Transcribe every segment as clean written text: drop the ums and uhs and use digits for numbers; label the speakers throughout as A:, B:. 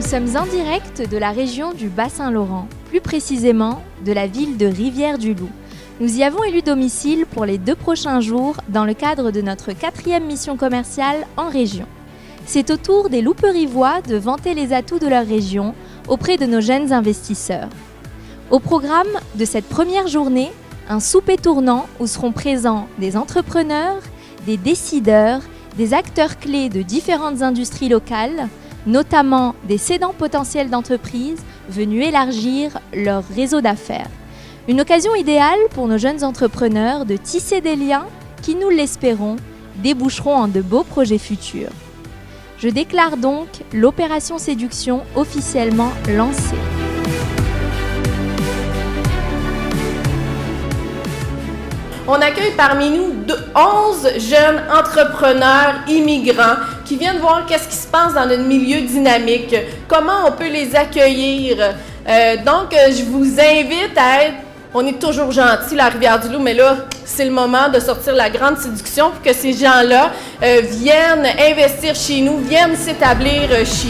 A: sommes en direct de la région du Bas-Saint-Laurent, plus précisément de la ville de Rivière-du-Loup. Nous y avons élu domicile pour les 2 prochains jours dans le cadre de notre 4e mission commerciale en région. C'est au tour des Louperivois de vanter les atouts de leur région auprès de nos jeunes investisseurs. Au programme de cette première journée, un souper tournant où seront présents des entrepreneurs, des décideurs, des acteurs clés de différentes industries locales, notamment des cédants potentiels d'entreprises venus élargir leur réseau d'affaires. Une occasion idéale pour nos jeunes entrepreneurs de tisser des liens qui, nous l'espérons, déboucheront en de beaux projets futurs. Je déclare donc l'opération séduction officiellement lancée.
B: On accueille parmi nous 11 jeunes entrepreneurs immigrants qui viennent voir qu'est-ce qui se passe dans notre milieu dynamique, comment on peut les accueillir. Donc, je vous invite à être, on est toujours gentils, la Rivière-du-Loup, mais là, c'est le moment de sortir la grande séduction pour que ces gens-là viennent investir chez nous, viennent s'établir chez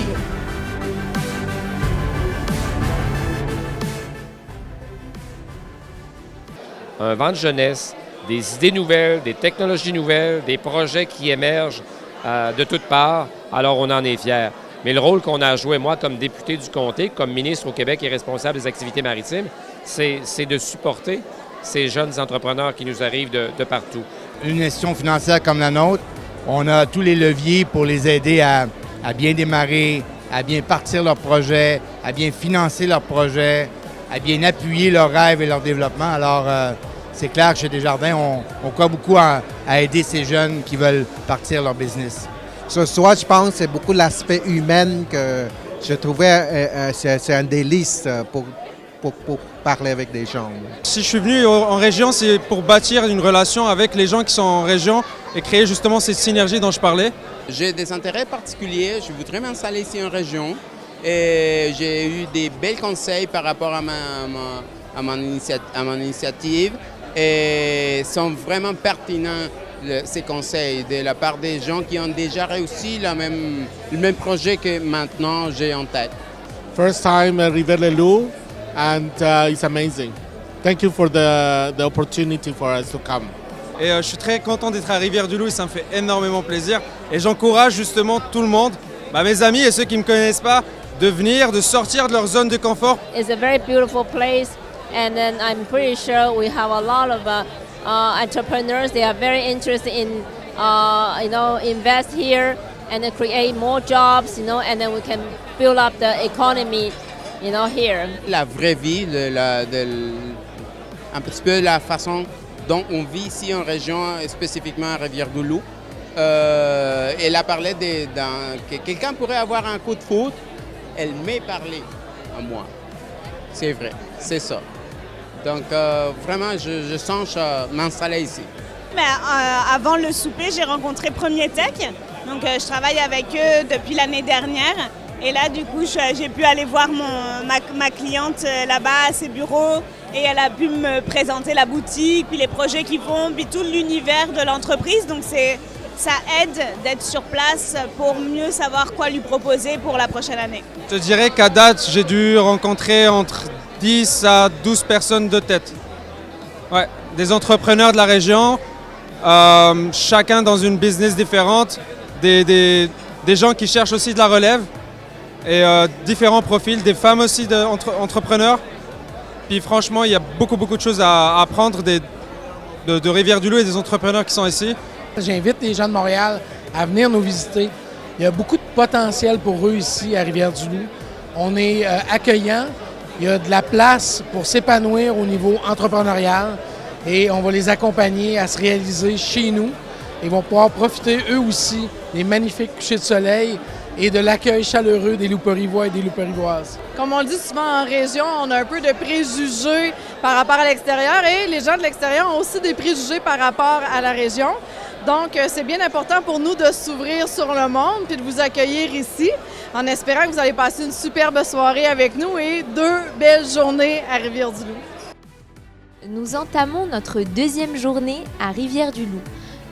B: nous.
C: Un vent de jeunesse, des idées nouvelles, des technologies nouvelles, des projets qui émergent de toutes parts, alors on en est fiers. Mais le rôle qu'on a joué, moi, comme député du comté, comme ministre au Québec et responsable des activités maritimes, c'est de supporter ces jeunes entrepreneurs qui nous arrivent de partout.
D: Une institution financière comme la nôtre, on a tous les leviers pour les aider à bien démarrer, à bien partir leurs projets, à bien financer leurs projets, à bien appuyer leurs rêves et leur développement. Alors, c'est clair que chez Desjardins, on croit beaucoup à aider ces jeunes qui veulent partir leur business.
E: Ce soir, je pense que c'est beaucoup l'aspect humain que je trouvais, c'est un délice pour parler avec des gens.
F: Si je suis venu en région, c'est pour bâtir une relation avec les gens qui sont en région et créer justement cette synergie dont je parlais.
G: J'ai des intérêts particuliers, je voudrais m'installer ici en région et j'ai eu des bels conseils par rapport à mon initiative et sont vraiment pertinents ces conseils de la part des gens qui ont déjà réussi le même projet que maintenant j'ai en tête.
H: First time at Rivière-du-Loup and it's amazing. Thank you for the opportunity for us to come.
F: Et je suis très content d'être à Rivière-du-Loup et ça me fait énormément plaisir. Et j'encourage justement tout le monde, mes amis et ceux qui ne me connaissent pas, de venir, de sortir de leur zone de confort.
I: It's a very beautiful place and then I'm pretty sure we have a lot of entrepreneurs. They are very interested in invest here and then create more jobs, and then we can build up the economy, here.
G: La vraie vie, un petit peu la façon dont on vit ici en région, spécifiquement à Rivière-du-Loup. Elle a parlé que quelqu'un pourrait avoir un coup de foudre. Elle m'est parlé à moi. C'est vrai, c'est ça. Donc, vraiment, je sens m'installer ici.
J: Avant le souper, j'ai rencontré Premier Tech. Donc, je travaille avec eux depuis l'année dernière. Et là, du coup, j'ai pu aller voir ma cliente là-bas à ses bureaux. Et elle a pu me présenter la boutique, puis les projets qu'ils font, puis tout l'univers de l'entreprise. Donc, ça aide d'être sur place pour mieux savoir quoi lui proposer pour la prochaine année.
F: Je te dirais qu'à date, j'ai dû rencontrer entre 10 à 12 personnes de tête. Ouais, des entrepreneurs de la région, chacun dans une business différente, des gens qui cherchent aussi de la relève et différents profils, des femmes aussi entrepreneurs. Puis franchement, il y a beaucoup de choses à apprendre de Rivière-du-Loup et des entrepreneurs qui sont ici.
K: J'invite les gens de Montréal à venir nous visiter. Il y a beaucoup de potentiel pour eux ici à Rivière-du-Loup. On est accueillant. Il y a de la place pour s'épanouir au niveau entrepreneurial et on va les accompagner à se réaliser chez nous. Ils vont pouvoir profiter eux aussi des magnifiques couchers de soleil et de l'accueil chaleureux des Louperivois et des Louperivoises.
L: Comme on le dit souvent en région, on a un peu de préjugés par rapport à l'extérieur et les gens de l'extérieur ont aussi des préjugés par rapport à la région. Donc, c'est bien important pour nous de s'ouvrir sur le monde et de vous accueillir ici en espérant que vous allez passer une superbe soirée avec nous et 2 belles journées à Rivière-du-Loup.
A: Nous entamons notre 2e journée à Rivière-du-Loup.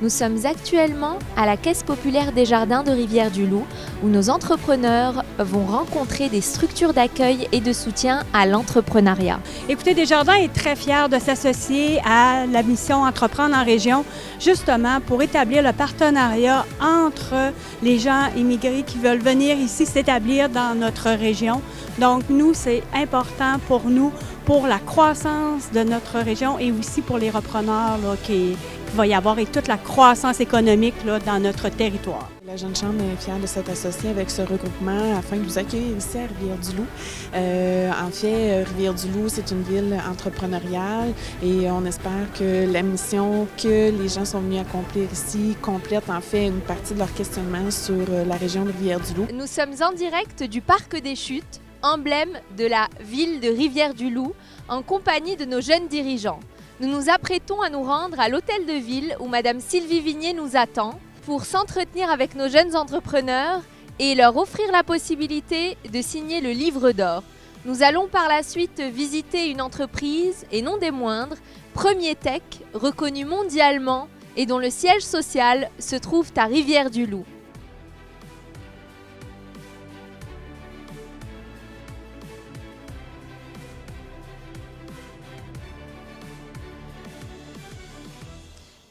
A: Nous sommes actuellement à la Caisse populaire des jardins de Rivière-du-Loup où nos entrepreneurs vont rencontrer des structures d'accueil et de soutien à l'entrepreneuriat.
M: Écoutez, Desjardins est très fier de s'associer à la mission Entreprendre en région, justement pour établir le partenariat entre les gens immigrés qui veulent venir ici s'établir dans notre région. Donc nous, c'est important pour nous, pour la croissance de notre région et aussi pour les repreneurs qu'il va y avoir et toute la croissance économique là, dans notre territoire.
N: La Jeune Chambre est fière de s'être associée avec ce regroupement afin de vous accueillir ici à Rivière-du-Loup. En fait, Rivière-du-Loup, c'est une ville entrepreneuriale et on espère que la mission que les gens sont venus accomplir ici complète en fait une partie de leur questionnement sur la région de Rivière-du-Loup.
A: Nous sommes en direct du Parc des Chutes, emblème de la ville de Rivière-du-Loup, en compagnie de nos jeunes dirigeants. Nous nous apprêtons à nous rendre à l'hôtel de ville où Madame Sylvie Vignier nous attend pour s'entretenir avec nos jeunes entrepreneurs et leur offrir la possibilité de signer le livre d'or. Nous allons par la suite visiter une entreprise, et non des moindres, Premier Tech, reconnue mondialement et dont le siège social se trouve à Rivière-du-Loup.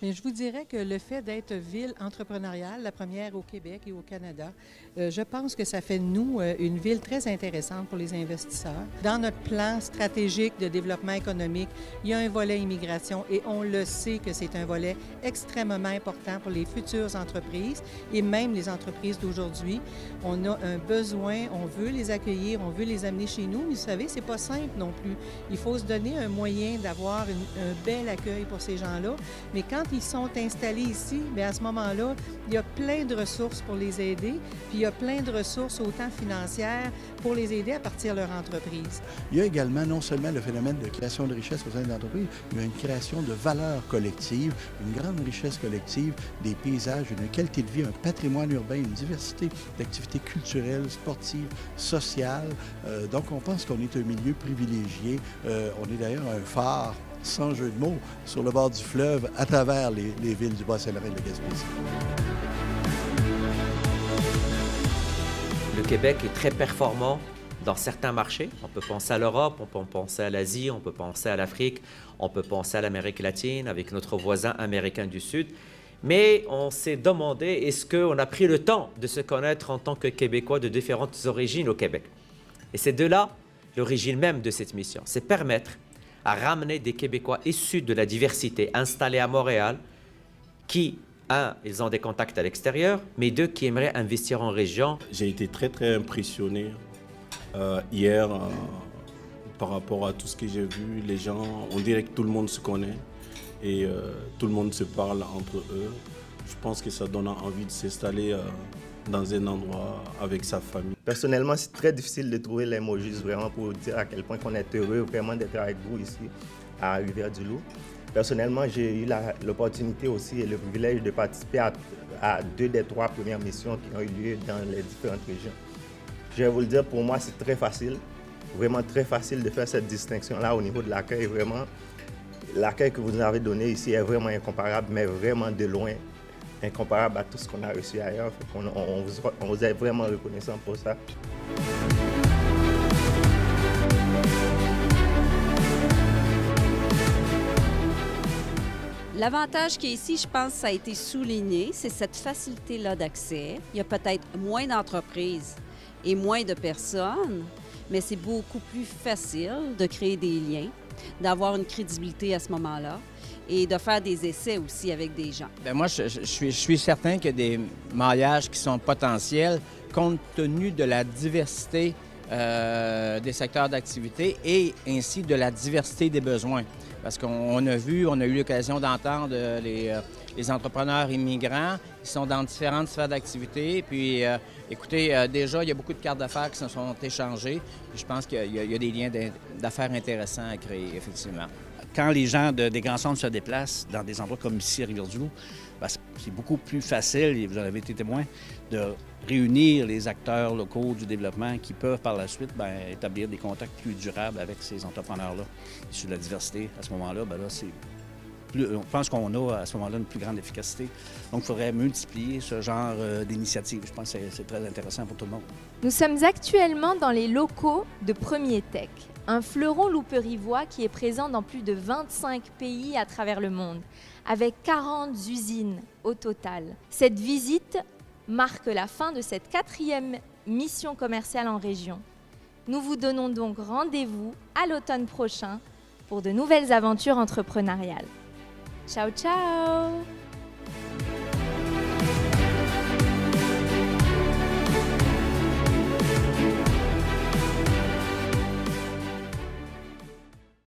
O: Mais je vous dirais que le fait d'être ville entrepreneuriale, la première au Québec et au Canada, je pense que ça fait de nous une ville très intéressante pour les investisseurs. Dans notre plan stratégique de développement économique, il y a un volet immigration et on le sait que c'est un volet extrêmement important pour les futures entreprises et même les entreprises d'aujourd'hui. On a un besoin, on veut les accueillir, on veut les amener chez nous, mais vous savez, c'est pas simple non plus. Il faut se donner un moyen d'avoir un bel accueil pour ces gens-là, mais quand ils sont installés ici, bien à ce moment-là, il y a plein de ressources pour les aider, puis il y a plein de ressources autant financières pour les aider à partir de leur entreprise.
P: Il y a également non seulement le phénomène de création de richesse au sein de l'entreprise, mais une création de valeurs collectives, une grande richesse collective, des paysages, une qualité de vie, un patrimoine urbain, une diversité d'activités culturelles, sportives, sociales. Donc on pense qu'on est un milieu privilégié. On est d'ailleurs un phare, sans jeu de mots, sur le bord du fleuve, à travers les villes du Bas-Saint-Laurent et de Gaspésie.
Q: Le Québec est très performant dans certains marchés. On peut penser à l'Europe, on peut penser à l'Asie, on peut penser à l'Afrique, on peut penser à l'Amérique latine avec notre voisin américain du Sud. Mais on s'est demandé, est-ce qu'on a pris le temps de se connaître en tant que Québécois de différentes origines au Québec? Et c'est de là l'origine même de cette mission, c'est permettre à ramener des Québécois issus de la diversité, installés à Montréal, qui, un, ils ont des contacts à l'extérieur, mais deux, qui aimeraient investir en région.
R: J'ai été très, très impressionné hier par rapport à tout ce que j'ai vu. Les gens, on dirait que tout le monde se connaît et tout le monde se parle entre eux. Je pense que ça donne envie de s'installer dans un endroit avec sa famille.
S: Personnellement, c'est très difficile de trouver les mots justes vraiment pour dire à quel point on est heureux vraiment d'être avec vous ici à Rivière-du-Loup. Personnellement, j'ai eu l'opportunité aussi et le privilège de participer à 2 des 3 premières missions qui ont eu lieu dans les différentes régions. Je vais vous le dire, pour moi, c'est très facile, vraiment très facile de faire cette distinction-là au niveau de l'accueil. Vraiment, l'accueil que vous nous avez donné ici est vraiment incomparable, mais vraiment de loin incomparable à tout ce qu'on a reçu ailleurs. On vous est vraiment reconnaissant pour ça.
T: L'avantage qui est ici, je pense, ça a été souligné, c'est cette facilité-là d'accès. Il y a peut-être moins d'entreprises et moins de personnes, mais c'est beaucoup plus facile de créer des liens, d'avoir une crédibilité à ce moment-là et de faire des essais aussi avec des gens.
U: Bien, moi, je suis certain qu'il y a des maillages qui sont potentiels compte tenu de la diversité des secteurs d'activité et ainsi de la diversité des besoins. Parce qu'on a vu, on a eu l'occasion d'entendre les entrepreneurs immigrants, ils sont dans différentes sphères d'activité. Puis, écoutez, déjà, il y a beaucoup de cartes d'affaires qui se sont échangées. Puis je pense qu'il y a des liens d'affaires intéressants à créer, effectivement.
V: Quand les gens des grands centres se déplacent dans des endroits comme ici à Rivière-du-Loup, c'est beaucoup plus facile, et vous en avez été témoin, de réunir les acteurs locaux du développement qui peuvent par la suite établir des contacts plus durables avec ces entrepreneurs-là. Sur la diversité, à ce moment-là, là, je pense qu'on a à ce moment-là une plus grande efficacité. Donc, il faudrait multiplier ce genre d'initiatives. Je pense que c'est très intéressant pour tout le monde.
A: Nous sommes actuellement dans les locaux de Premier Tech, un fleuron louperivois qui est présent dans plus de 25 pays à travers le monde, avec 40 usines au total. Cette visite marque la fin de cette 4e mission commerciale en région. Nous vous donnons donc rendez-vous à l'automne prochain pour de nouvelles aventures entrepreneuriales. Ciao, ciao!